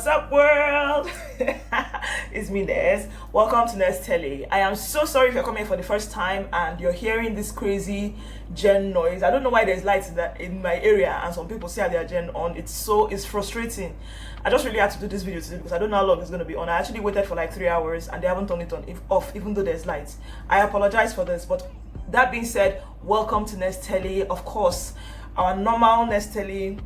What's up, world? It's me, Nes. Welcome to Nes Telly. I am so sorry if you're coming for the first time and you're hearing this crazy gen noise. I don't know why there's lights in my area and some people say their gen on. It's frustrating. I just really had to do this video today because I don't know how long it's going to be on. I actually waited for like 3 hours and they haven't turned it off, even though there's lights. I apologize for this, but that being said, welcome to Nes Telly. Of course, our normal Nes Telly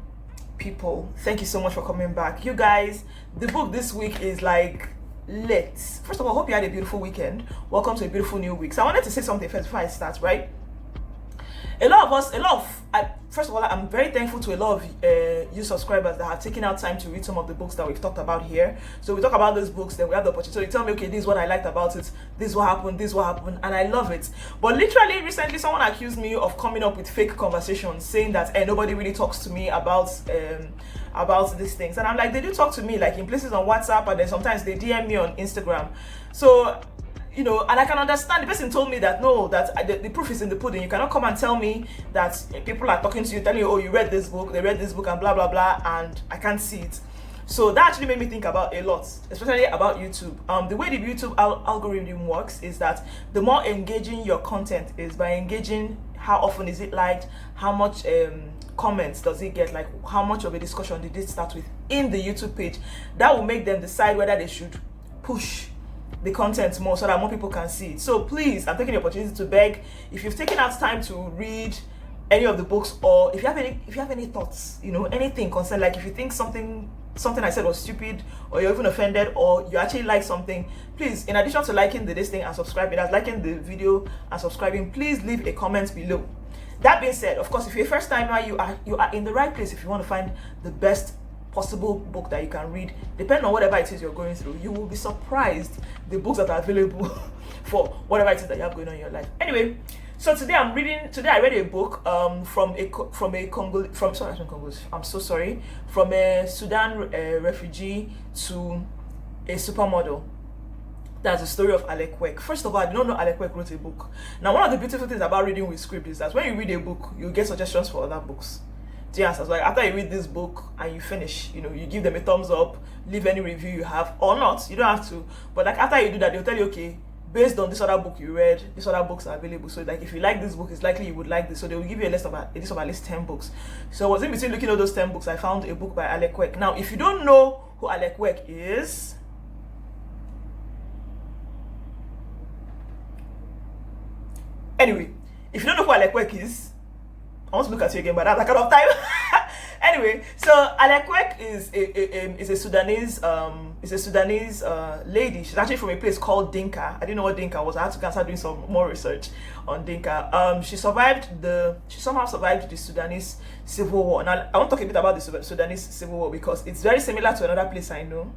people, thank you so much for coming back. You guys, the book this week is like lit. First of all, hope you had a beautiful weekend. Welcome to a beautiful new week. So I wanted to say something first before I start, right? First of all, I'm very thankful to a lot of you subscribers that have taken out time to read some of the books that we've talked about here. So we talk about those books, then we have the opportunity. So you tell me, okay, this is what I liked about it, this is what happened, and I love it. But literally, recently, someone accused me of coming up with fake conversations, saying that nobody really talks to me about these things. And I'm like, they do talk to me, like in places on WhatsApp, and then sometimes they DM me on Instagram. So, you know, and I can understand. The person told me that no, that the proof is in the pudding. You cannot come and tell me that people are talking to you, telling you, oh, you read this book, they read this book, and blah blah blah, and I can't see it. So that actually made me think about a lot, especially about YouTube. The way the YouTube algorithm works is that the more engaging your content is, by engaging, how often is it liked, how much comments does it get, like how much of a discussion did it start with in the YouTube page, that will make them decide whether they should push the content more so that more people can see it. So please, I'm taking the opportunity to beg, if you've taken out time to read any of the books, or if you have any thoughts, you know, anything concerned, like if you think something I said was stupid, or you're even offended, or you actually like something, please, in addition to liking this thing and subscribing, as liking the video and subscribing, please leave a comment below. That being said, of course, if you're a first timer, you are in the right place if you want to find the best possible book that you can read, depending on whatever it is you're going through. You will be surprised the books that are available for whatever it is that you have going on in your life. Anyway, so today I read a book from a Sudan refugee to a supermodel. That's the story of Alek Wek. First of all, I did not know Alek Wek wrote a book. Now, one of the beautiful things about reading with script is that when you read a book, you get suggestions for other books. Yes, like after you read this book and you finish, you know, you give them a thumbs up, leave any review you have, or not, you don't have to, but like after you do that, they'll tell you, okay, based on this other book you read, these other books are available. So like if you like this book, it's likely you would like this. So they will give you a list of at least 10 books. So I was in between looking at those 10 books, I found a book by Alek Wek. Now, if you don't know who Alek Wek is, anyway, if you don't know who Alek Wek is, I want to look at you again, but that's a kind of time. Anyway, so Alek Wek is a Sudanese lady. She's actually from a place called Dinka. I didn't know what Dinka was. I had to start doing some more research on Dinka. She somehow survived the Sudanese civil war. Now I want to talk a bit about the Sudanese civil war because it's very similar to another place I know,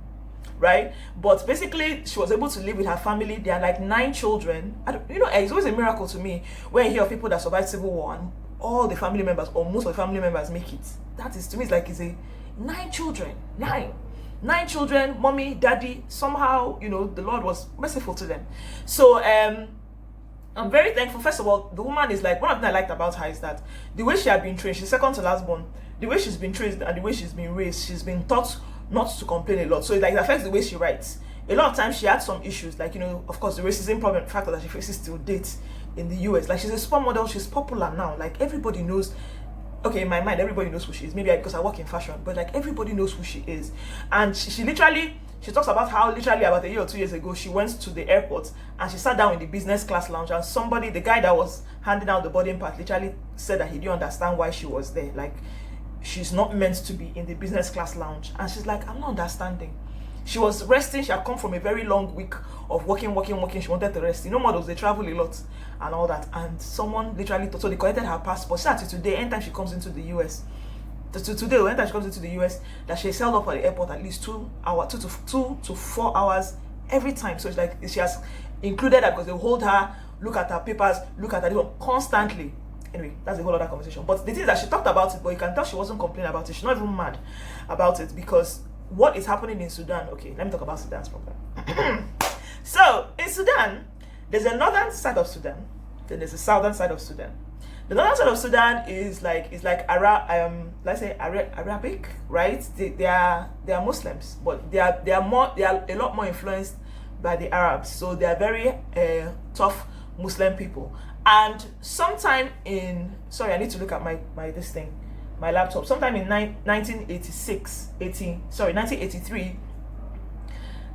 right? But basically, she was able to live with her family. They are like 9 children. It's always a miracle to me when you hear of people that survived civil war and all the family members or most of the family members make it. That is, to me, it's like it's a 9 children, nine children, mommy, daddy. Somehow, you know, the Lord was merciful to them. So I'm very thankful. First of all, the woman is like, one of the things I liked about her is that the way she had been trained, she's second to last born, the way she's been trained and the way she's been raised, she's been taught not to complain a lot. So it like affects the way she writes. A lot of times she had some issues, like, you know, of course, the racism problem factor that she faces till date in the US. Like, she's a supermodel, she's popular now. Like, everybody knows. Okay, in my mind, everybody knows who she is. Maybe because I work in fashion, but like everybody knows who she is. And she talks about how literally about a year or 2 years ago, she went to the airport and she sat down in the business class lounge, and the guy that was handing out the boarding pass, literally said that he didn't understand why she was there. Like, she's not meant to be in the business class lounge. And she's like, I'm not understanding. She was resting. She had come from a very long week of working. She wanted to rest. You know, models, they travel a lot and all that. And someone literally so they collected her passport. She said today, anytime she comes into the US, anytime she comes into the US, that she's held up at the airport at least 2 to 4 hours every time. So it's like she has included that because they hold her, look at her papers, look at her constantly. Anyway, that's a whole other conversation. But the thing is that she talked about it, but you can tell she wasn't complaining about it. She's not even mad about it because what is happening in Sudan? Okay, let me talk about Sudan's problem. So in Sudan, there's a northern side of Sudan, then there's a southern side of Sudan. The northern side of Sudan is like let's say Arabic, right? They are Muslims, but they are a lot more influenced by the Arabs. So they are very tough Muslim people. And sometime in, sorry, I need to look at my laptop. Sometime in 1983,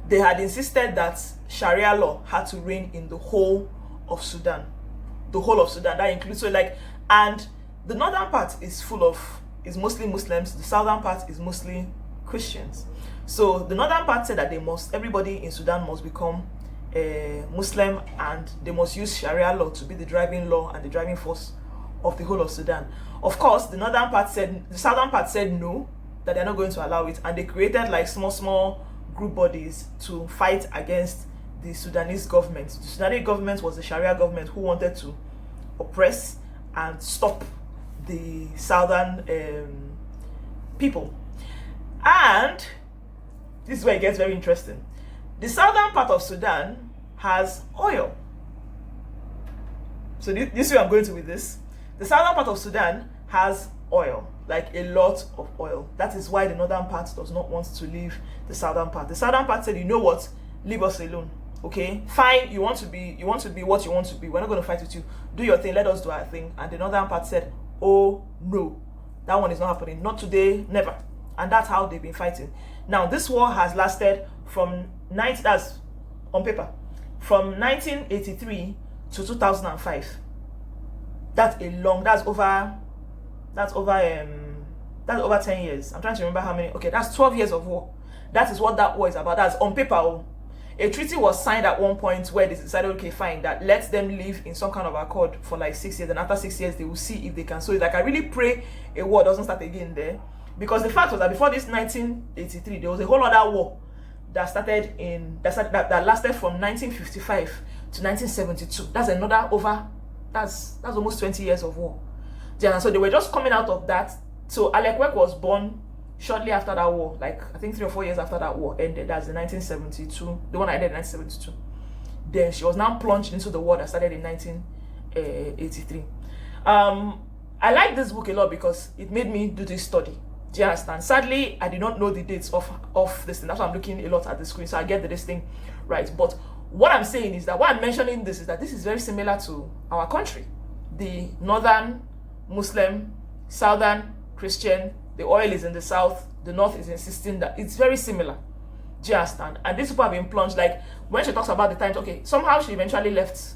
they had insisted that Sharia law had to reign in the whole of Sudan. The whole of Sudan. That includes, so like, and the northern part is mostly Muslims. The southern part is mostly Christians. So the northern part said that everybody in Sudan must become Muslim, and they must use Sharia law to be the driving law and the driving force of the whole of Sudan. Of course, the southern part said no, that they're not going to allow it, and they created like small group bodies to fight against the Sudanese government. The Sudanese government was the Sharia government who wanted to oppress and stop the southern people. And this is where it gets very interesting. The southern part of Sudan has oil. So this is where I'm going to with this. The southern part of Sudan has oil, like a lot of oil. That is why the northern part does not want to leave the southern part. The southern part said, you know what, leave us alone. Okay, fine, you want to be what you want to be. We're not going to fight with you. Do your thing, let us do our thing. And the northern part said, oh no, that one is not happening. Not today, never. And that's how they've been fighting. Now, this war has lasted from that's on paper, from 1983 to 2005. That's over 10 years. I'm trying to remember how many. Okay, that's 12 years of war. That is what that war is about. That's on paper. A treaty was signed at one point where they decided, okay, fine, that lets them live in some kind of accord for like 6 years, and after 6 years they will see if they can. So it's like, I really pray a war doesn't start again there, because the fact was that before this 1983 there was a whole other war that lasted from 1955 to 1972. That's almost 20 years of war. Yeah, so they were just coming out of that. So Alek Wek was born shortly after that war, like I think 3 or 4 years after that war ended. That's the 1972, the one that ended in 1972. Then she was now plunged into the war that started in 1983. I like this book a lot because it made me do this study. Do you understand? Sadly, I did not know the dates of this thing. That's why I'm looking a lot at the screen, so I get this thing right. But what I'm saying is that, why I'm mentioning this is that this is very similar to our country. The northern Muslim, southern Christian, the oil is in the south, the north is insisting that it's very similar. Do you understand? And these people have been plunged, like when she talks about the times, okay, somehow she eventually left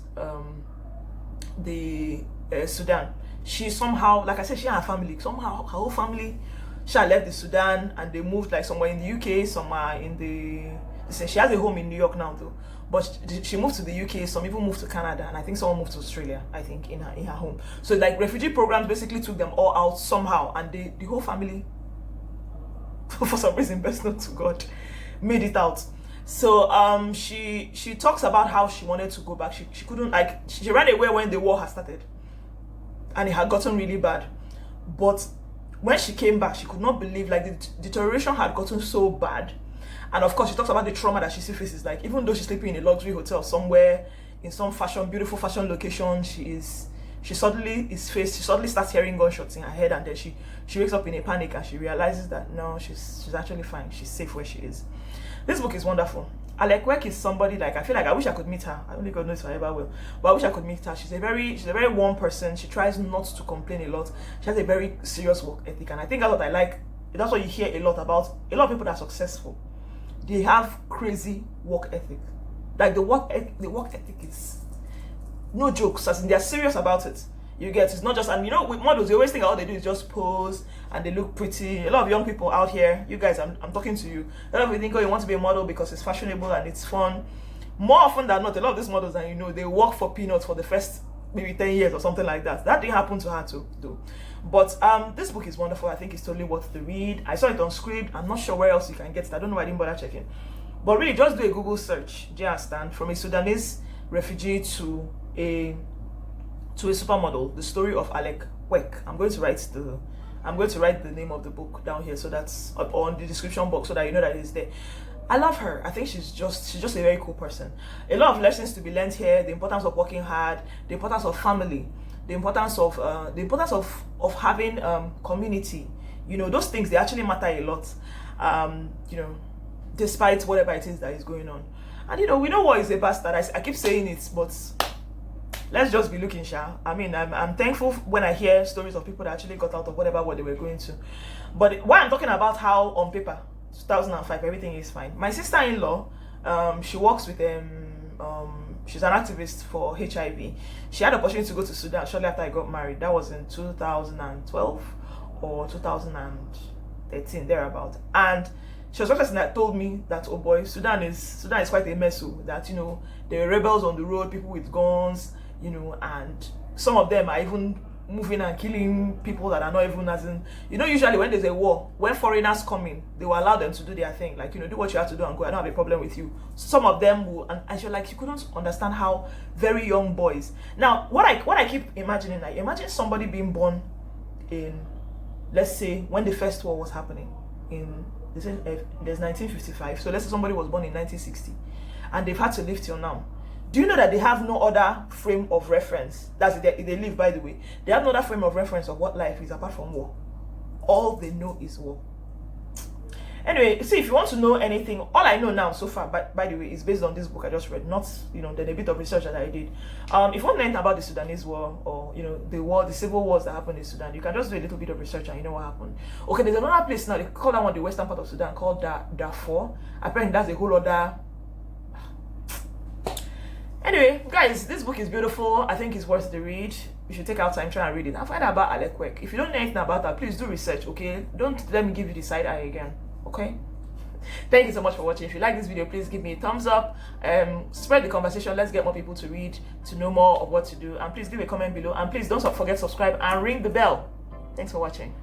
the Sudan. She somehow, like I said, she had a family. Somehow her whole family, she had left the Sudan and they moved like somewhere in the UK, somewhere in she has a home in New York now though. But she moved to the UK, some people moved to Canada, and I think someone moved to Australia, I think, in her home. So like refugee programs basically took them all out somehow, and the whole family, for some reason, best known to God, made it out. So she talks about how she wanted to go back. She couldn't, like, she ran away when the war had started and it had gotten really bad. But when she came back, she could not believe, like, the deterioration had gotten so bad. And of course, she talks about the trauma that she still faces. Like, even though she's sleeping in a luxury hotel somewhere in some beautiful fashion location, she suddenly starts hearing gunshots in her head, and then she wakes up in a panic and she realizes that no, she's actually fine. She's safe where she is. This book is wonderful. Alek Wek is somebody, like, I feel like I wish I could meet her. I only God knows if I ever will, but I wish I could meet her. She's a very warm person. She tries not to complain a lot. She has a very serious work ethic, and I think that's what I like. That's what you hear a lot about a lot of people that are successful. They have crazy work ethic. Like the work ethic is no jokes, as in they're serious about it. You get, it's not just, and you know, with models, you always think all they do is just pose and they look pretty. A lot of young people out here, you guys, I'm talking to you. A lot of you think, oh, you want to be a model because it's fashionable and it's fun. More often than not, a lot of these models, and you know, they work for peanuts for the first maybe 10 years or something like that. That didn't happen to her to do. But this book is wonderful. I think it's totally worth the read. I saw it on Scribd. I'm not sure where else you can get it. I don't know why I didn't bother checking. But really, just do a Google search. Do you understand? From a Sudanese refugee to a supermodel. The story of Alek Wek. I'm going to write the name of the book down here, so that's on the description box, so that you know that it's there. I love her. I think she's just a very cool person. A lot of lessons to be learned here. The importance of working hard, the importance of family, the importance of having community. You know, those things, they actually matter a lot. You know, despite whatever it is that is going on. And you know, we know what is a bastard. I keep saying it, but let's just be looking, Sha. I mean, I'm thankful when I hear stories of people that actually got out of whatever what they were going to. But why I'm talking about how on paper 2005 everything is fine. My sister-in-law, she works with she's an activist for HIV. She had the opportunity to go to Sudan shortly after I got married. That was in 2012 or 2013, thereabout. And she was one person that told me that, oh boy, Sudan is quite a mess. So that, you know, there are rebels on the road, people with guns, you know, and some of them are even moving and killing people that are not even, as in, you know, usually when there's a war, when foreigners come in, they will allow them to do their thing, like, you know, do what you have to do and go. I don't have a problem with you. Some of them will, and you're like, you couldn't understand how very young boys. Now, what I keep imagining, like, imagine somebody being born in, let's say, when the first war was happening in, there's 1955, so let's say somebody was born in 1960, and they've had to live till now. Do you know that they have no other frame of reference? That's they live, by the way. They have no other frame of reference of what life is apart from war. All they know is war. Anyway, see, if you want to know anything, all I know now so far, by the way, is based on this book I just read, not, you know, then a bit of research that I did. If you want to know anything about the Sudanese war, or, you know, the civil wars that happened in Sudan, you can just do a little bit of research and you know what happened. Okay, there's another place now, they call that one the western part of Sudan, called Darfur. Apparently that's a whole other. Anyway, guys, this book is beautiful. I think it's worth the read. You should take out time, try and read it. And find out about Alek Wek. If you don't know anything about that, please do research, okay? Don't let me give you the side eye again, okay? Thank you so much for watching. If you like this video, please give me a thumbs up. Spread the conversation. Let's get more people to read, to know more of what to do. And please leave a comment below. And please don't forget to subscribe and ring the bell. Thanks for watching.